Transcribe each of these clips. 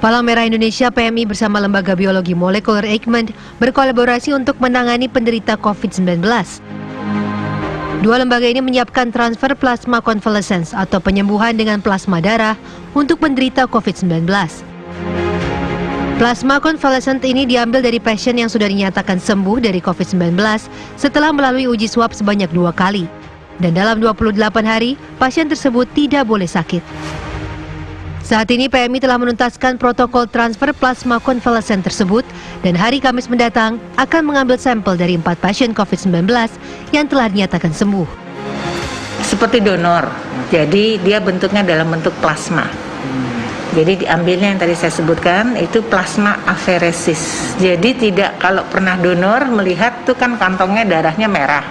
Palang Merah Indonesia PMI bersama Lembaga Biologi Molekuler Eijkman berkolaborasi untuk menangani penderita COVID-19. Dua lembaga ini menyiapkan transfer plasma convalescence atau penyembuhan dengan plasma darah untuk penderita COVID-19. Plasma convalescent ini diambil dari pasien yang sudah dinyatakan sembuh dari COVID-19 setelah melalui uji swab sebanyak 2 kali. Dan dalam 28 hari, pasien tersebut tidak boleh sakit. Saat ini PMI telah menuntaskan protokol transfer plasma konvalesen tersebut dan hari Kamis mendatang akan mengambil sampel dari 4 pasien COVID-19 yang telah dinyatakan sembuh. Seperti donor, jadi dia bentuknya dalam bentuk plasma. Jadi diambilnya yang tadi saya sebutkan itu plasma aferesis. Jadi tidak, kalau pernah donor melihat tuh kan kantongnya darahnya merah.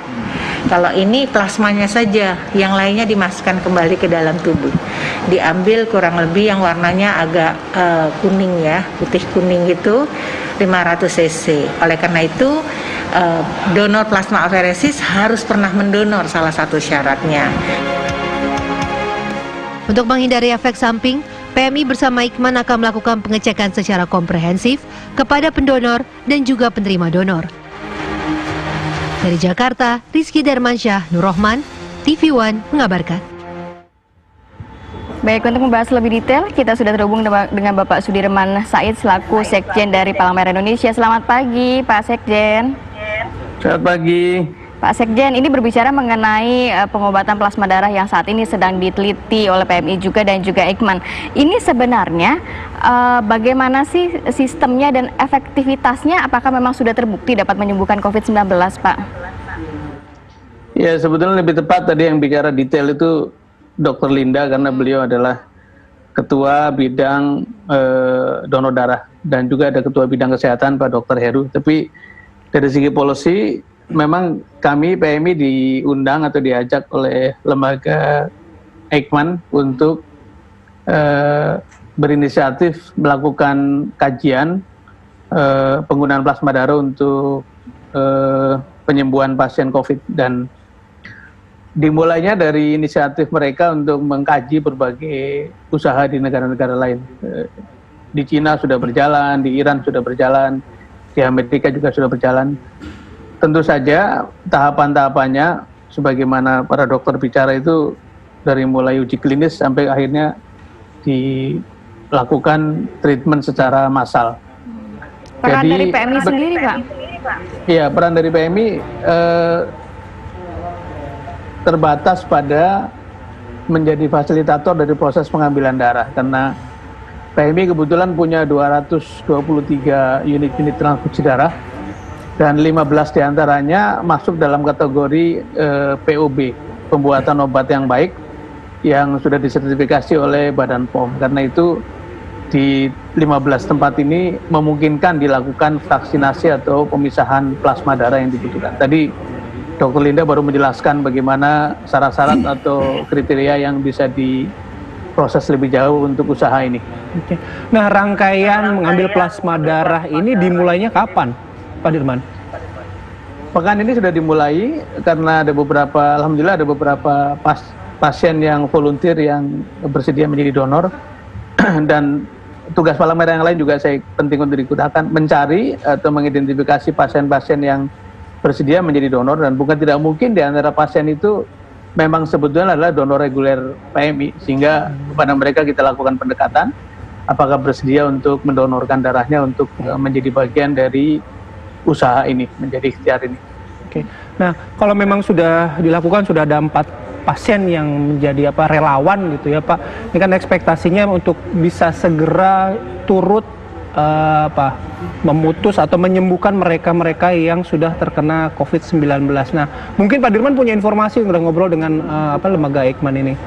Kalau ini plasmanya saja, yang lainnya dimasukkan kembali ke dalam tubuh. Diambil kurang lebih yang warnanya agak kuning ya, putih kuning gitu, 500 cc. Oleh karena itu, donor plasma aferesis harus pernah mendonor, salah satu syaratnya. Untuk menghindari efek samping, PMI bersama Eijkman akan melakukan pengecekan secara komprehensif kepada pendonor dan juga penerima donor. Dari Jakarta, Rizky Darmansyah, Nur Rohman, TV One mengabarkan. Baik, untuk membahas lebih detail, kita sudah terhubung dengan Bapak Sudirman Said selaku Sekjen dari Palang Merah Indonesia. Selamat pagi, Pak Sekjen. Selamat pagi. Pak Sekjen, ini berbicara mengenai pengobatan plasma darah yang saat ini sedang diteliti oleh PMI juga dan juga Eijkman. Ini sebenarnya bagaimana sih sistemnya dan efektivitasnya? Apakah memang sudah terbukti dapat menyembuhkan COVID-19, Pak? Ya, sebetulnya lebih tepat tadi yang bicara detail itu Dr. Linda, karena beliau adalah Ketua Bidang Donor Darah dan juga ada Ketua Bidang Kesehatan Pak Dr. Heru. Tapi dari segi policy, memang kami PMI diundang atau diajak oleh lembaga Eijkman untuk berinisiatif melakukan kajian penggunaan plasma darah untuk penyembuhan pasien COVID, dan dimulainya dari inisiatif mereka untuk mengkaji berbagai usaha di negara-negara lain. Di Cina sudah berjalan, di Iran sudah berjalan, di Amerika juga sudah berjalan. Tentu saja tahapan-tahapannya sebagaimana para dokter bicara itu dari mulai uji klinis sampai akhirnya dilakukan treatment secara massal. Peran dari PMI sendiri, Pak? Iya, peran dari PMI terbatas pada menjadi fasilitator dari proses pengambilan darah, karena PMI kebetulan punya 223 unit transfusi darah dan 15 diantaranya masuk dalam kategori POB, pembuatan obat yang baik, yang sudah disertifikasi oleh Badan POM. Karena itu di 15 tempat ini memungkinkan dilakukan vaksinasi atau pemisahan plasma darah yang dibutuhkan. Tadi Dr. Linda baru menjelaskan bagaimana syarat-syarat atau kriteria yang bisa diproses lebih jauh untuk usaha ini. Oke. Nah, rangkaian mengambil plasma darah ini dimulainya kapan, Pak Dirman? Pekan ini sudah dimulai karena ada beberapa, alhamdulillah ada beberapa pasien yang volunteer yang bersedia menjadi donor. Dan tugas Palang Merah yang lain juga saya penting untuk digunakan, mencari atau mengidentifikasi pasien-pasien yang bersedia menjadi donor, dan bukan tidak mungkin di antara pasien itu memang sebetulnya adalah donor reguler PMI, sehingga kepada mereka kita lakukan pendekatan apakah bersedia untuk mendonorkan darahnya untuk menjadi bagian dari usaha ini, menjadi ikhtiar ini. Oke. Nah, kalau memang sudah dilakukan, sudah ada 4 pasien yang menjadi relawan gitu ya, Pak. Ini kan ekspektasinya untuk bisa segera turut memutus atau menyembuhkan mereka-mereka yang sudah terkena COVID-19. Nah, mungkin Pak Dirman punya informasi, udah ngobrol dengan lembaga Eijkman ini.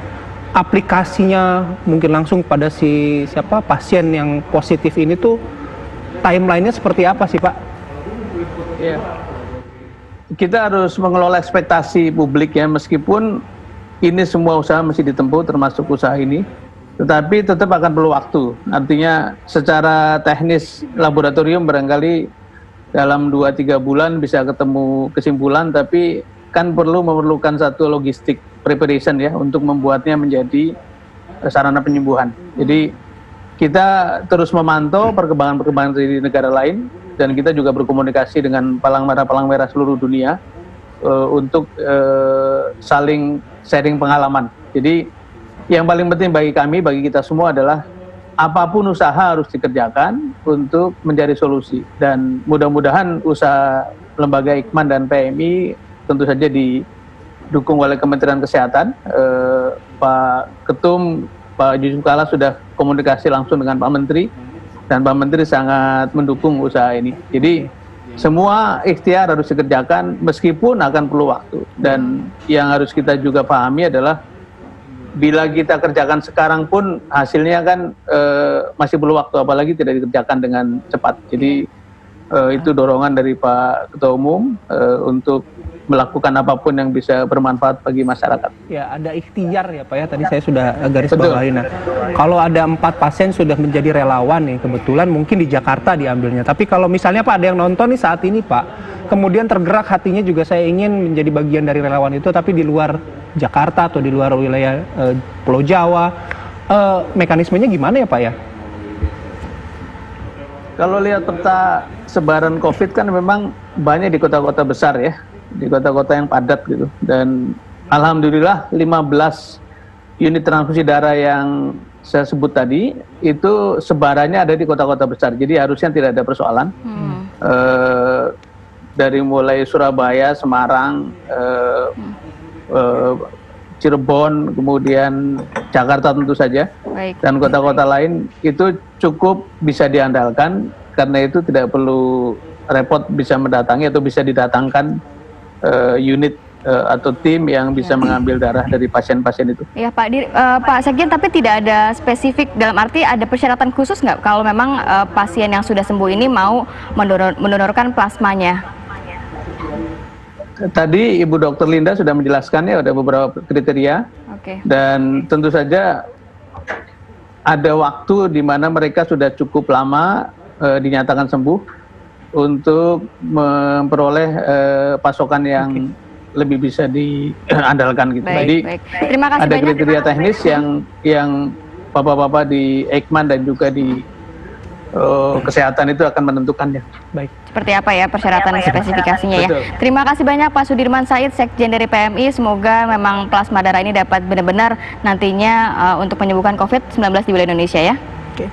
Aplikasinya mungkin langsung pada siapa pasien yang positif ini tuh timelinenya seperti apa sih, Pak? Ya. Kita harus mengelola ekspektasi publik ya, meskipun ini semua usaha mesti ditempuh termasuk usaha ini. Tetapi tetap akan perlu waktu. Artinya secara teknis laboratorium barangkali dalam 2-3 bulan bisa ketemu kesimpulan, tapi kan memerlukan satu logistik preparation ya untuk membuatnya menjadi sarana penyembuhan. Jadi kita terus memantau perkembangan-perkembangan di negara lain, dan kita juga berkomunikasi dengan palang merah seluruh dunia untuk saling sharing pengalaman. Jadi yang paling penting bagi kami, bagi kita semua adalah apapun usaha harus dikerjakan untuk mencari solusi, dan mudah-mudahan usaha lembaga Eijkman dan PMI tentu saja didukung oleh Kementerian Kesehatan. Pak Ketum, Pak Yusuf Kalla sudah komunikasi langsung dengan Pak Menteri, dan Pak Menteri sangat mendukung usaha ini. Jadi semua ikhtiar harus dikerjakan meskipun akan perlu waktu, dan yang harus kita juga pahami adalah bila kita kerjakan sekarang pun hasilnya kan masih perlu waktu, apalagi tidak dikerjakan dengan cepat. Jadi itu dorongan dari Pak Ketua Umum untuk melakukan apapun yang bisa bermanfaat bagi masyarakat. Ya, ada ikhtiar ya Pak ya, tadi saya sudah garis bawahi. Nah, kalau ada 4 pasien sudah menjadi relawan nih, kebetulan mungkin di Jakarta diambilnya. Tapi kalau misalnya Pak ada yang nonton nih saat ini Pak, kemudian tergerak hatinya juga saya ingin menjadi bagian dari relawan itu, tapi di luar Jakarta atau di luar wilayah Pulau Jawa, mekanismenya gimana ya Pak ya? Kalau lihat peta sebaran COVID kan memang banyak di kota-kota besar ya, di kota-kota yang padat gitu. Dan alhamdulillah 15 unit transfusi darah yang saya sebut tadi itu sebarannya ada di kota-kota besar. Jadi harusnya tidak ada persoalan. Dari mulai Surabaya, Semarang, Cirebon, kemudian Jakarta tentu saja. Baik. Dan kota-kota lain itu cukup bisa diandalkan, karena itu tidak perlu repot bisa mendatangi atau bisa didatangkan unit atau tim yang bisa mengambil darah dari pasien-pasien itu. Ya Pak Sekjen, tapi tidak ada spesifik, dalam arti ada persyaratan khusus nggak kalau memang pasien yang sudah sembuh ini mau mendonorkan plasmanya? Tadi Ibu Dr. Linda sudah menjelaskannya, ada beberapa kriteria. Oke. Dan tentu saja ada waktu di mana mereka sudah cukup lama dinyatakan sembuh untuk memperoleh pasokan yang lebih bisa diandalkan gitu. Baik, Jadi baik. Terima kasih ada banyak, kriteria teknis yang bapak-bapak di Eijkman dan juga di kesehatan itu akan menentukannya. Baik. seperti apa ya persyaratan dan spesifikasinya ya. Betul. Terima kasih banyak Pak Sudirman Said, Sekjen dari PMI. Semoga memang plasma darah ini dapat benar-benar nantinya untuk menyembuhkan COVID-19 di wilayah Indonesia ya. Oke.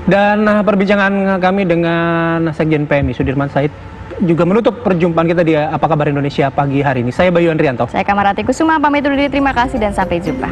Dan perbincangan kami dengan Sekjen PMI Sudirman Said juga menutup perjumpaan kita di Apa Kabar Indonesia pagi hari ini. Saya Bayu Andrianto. Saya Kamarati Kusuma, pamit undur diri. Terima kasih dan sampai jumpa.